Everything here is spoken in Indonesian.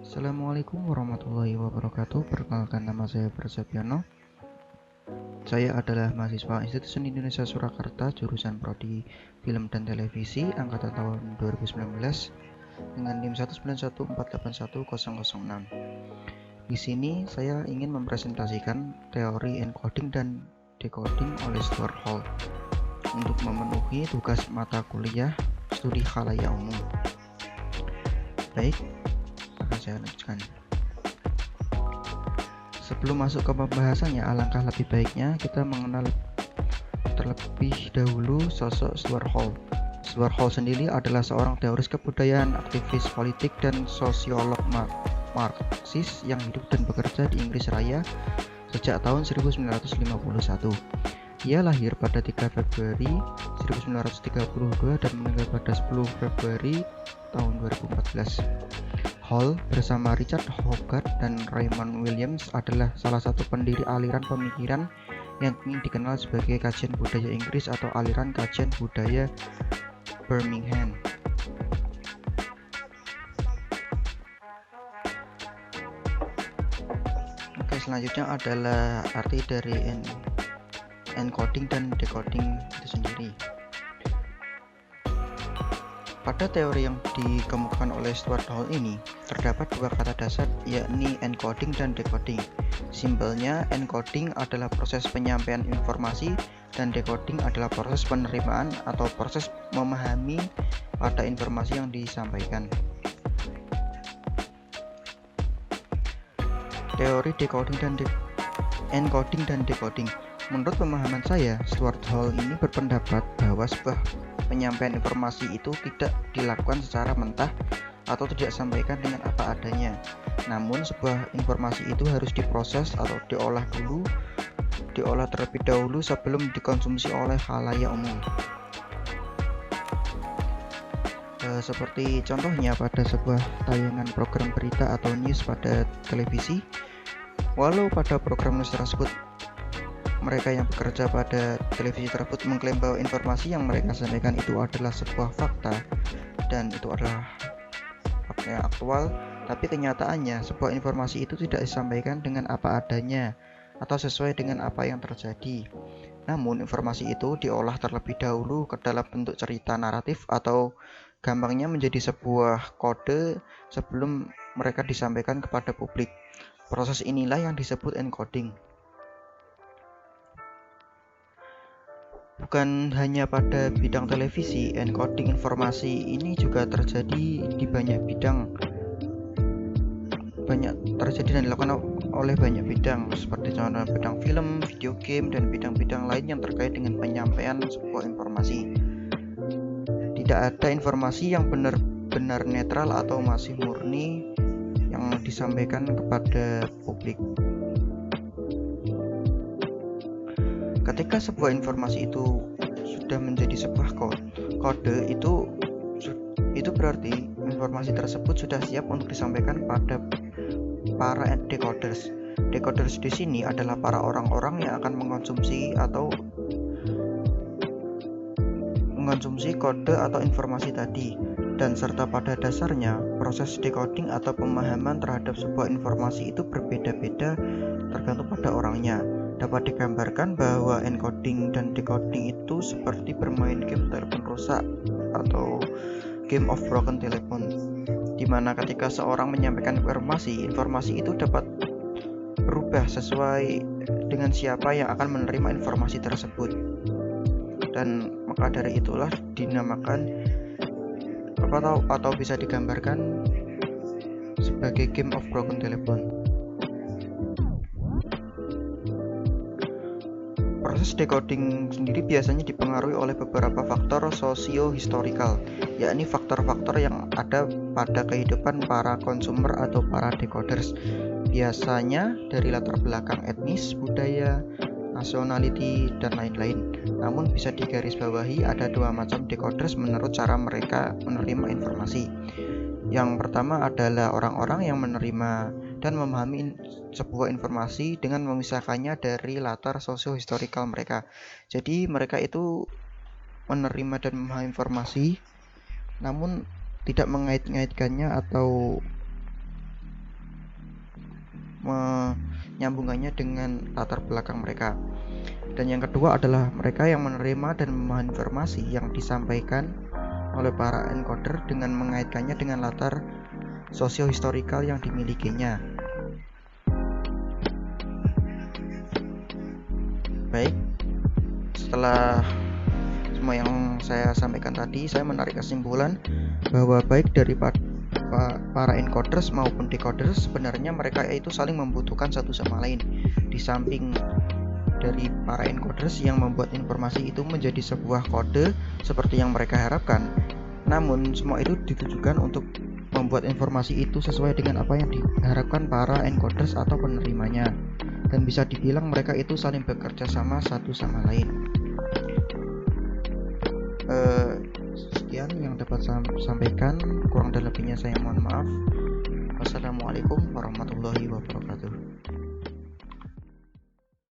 Assalamualaikum warahmatullahi wabarakatuh. Perkenalkan, nama saya Prasetyono. Saya adalah mahasiswa Institut Seni Indonesia Surakarta, jurusan Prodi Film dan Televisi, angkatan tahun 2019 dengan NIM 191481006. Di sini saya ingin mempresentasikan teori encoding dan decoding oleh Stuart Hall untuk memenuhi tugas mata kuliah studi khalayak umum. Baik, akan saya lanjutkan. Sebelum masuk ke pembahasannya, alangkah lebih baiknya kita mengenal terlebih dahulu sosok Stuart Hall. Stuart Hall sendiri adalah seorang teoris kebudayaan, aktivis politik, dan sosiolog Marxis yang hidup dan bekerja di Inggris Raya sejak tahun 1951. Ia lahir pada 3 Februari 1932 dan meninggal pada 10 Februari tahun 2014. Hall bersama Richard Hogarth dan Raymond Williams adalah salah satu pendiri aliran pemikiran yang ingin dikenal sebagai kajian budaya Inggris atau aliran kajian budaya Birmingham. Oke, selanjutnya adalah arti dari encoding dan decoding itu sendiri. Pada teori yang dikemukakan oleh Stuart Hall ini, terdapat dua kata dasar, yakni encoding dan decoding. Simpelnya, encoding adalah proses penyampaian informasi dan decoding adalah proses penerimaan atau proses memahami pada informasi yang disampaikan. Teori decoding dan encoding dan decoding. Menurut pemahaman saya, Stuart Hall ini berpendapat bahwa sebuah penyampaian informasi itu tidak dilakukan secara mentah atau tidak disampaikan dengan apa adanya. Namun sebuah informasi itu harus diproses atau diolah terlebih dahulu sebelum dikonsumsi oleh khalayak umum. Seperti contohnya pada sebuah tayangan program berita atau news pada televisi, walau pada program news tersebut mereka yang bekerja pada televisi tersebut mengklaim bahwa informasi yang mereka sampaikan itu adalah sebuah fakta dan itu adalah fakta yang aktual, tapi kenyataannya sebuah informasi itu tidak disampaikan dengan apa adanya atau sesuai dengan apa yang terjadi. Namun informasi itu diolah terlebih dahulu ke dalam bentuk cerita naratif atau gampangnya menjadi sebuah kode sebelum mereka disampaikan kepada publik. Proses inilah yang disebut encoding. Bukan hanya pada bidang televisi, encoding informasi ini juga terjadi di banyak bidang. Terjadi dan dilakukan oleh banyak bidang, seperti contoh bidang film, video game, dan bidang-bidang lain yang terkait dengan penyampaian sebuah informasi. Tidak ada informasi yang benar-benar netral atau masih murni yang disampaikan kepada publik. Ketika sebuah informasi itu sudah menjadi sebuah kode, itu berarti informasi tersebut sudah siap untuk disampaikan pada para decoders. Decoders di sini adalah para orang-orang yang akan mengonsumsi kode atau informasi tadi, dan serta pada dasarnya proses decoding atau pemahaman terhadap sebuah informasi itu berbeda-beda tergantung pada orangnya. Dapat digambarkan bahwa encoding dan decoding itu seperti bermain game telepon rusak atau game of broken telephone, di mana ketika seorang menyampaikan informasi itu dapat berubah sesuai dengan siapa yang akan menerima informasi tersebut, dan maka dari itulah dinamakan atau bisa digambarkan sebagai game of broken telephone. Proses decoding sendiri biasanya dipengaruhi oleh beberapa faktor sosio-historikal, yakni faktor-faktor yang ada pada kehidupan para konsumer atau para decoders, biasanya dari latar belakang etnis, budaya, nationality, dan lain-lain. Namun bisa digarisbawahi ada dua macam decoders menurut cara mereka menerima informasi. Yang pertama adalah orang-orang yang menerima dan memahami sebuah informasi dengan memisahkannya dari latar sosio-historikal mereka. Jadi mereka itu menerima dan memahami informasi namun tidak mengait-ngaitkannya atau menyambungkannya dengan latar belakang mereka. Dan yang kedua adalah mereka yang menerima dan memahami informasi yang disampaikan oleh para encoder dengan mengaitkannya dengan latar sosio-historikal yang dimilikinya. Baik, setelah semua yang saya sampaikan tadi, saya menarik kesimpulan bahwa baik dari para encoders maupun decoders, sebenarnya mereka itu saling membutuhkan satu sama lain. Di samping dari para encoders yang membuat informasi itu menjadi sebuah kode seperti yang mereka harapkan, namun semua itu ditujukan untuk membuat informasi itu sesuai dengan apa yang diharapkan para encoders atau penerimanya, dan bisa dibilang mereka itu saling bekerja sama satu sama lain. Sekian yang dapat saya sampaikan, kurang dan lebihnya saya mohon maaf. Wassalamualaikum warahmatullahi wabarakatuh.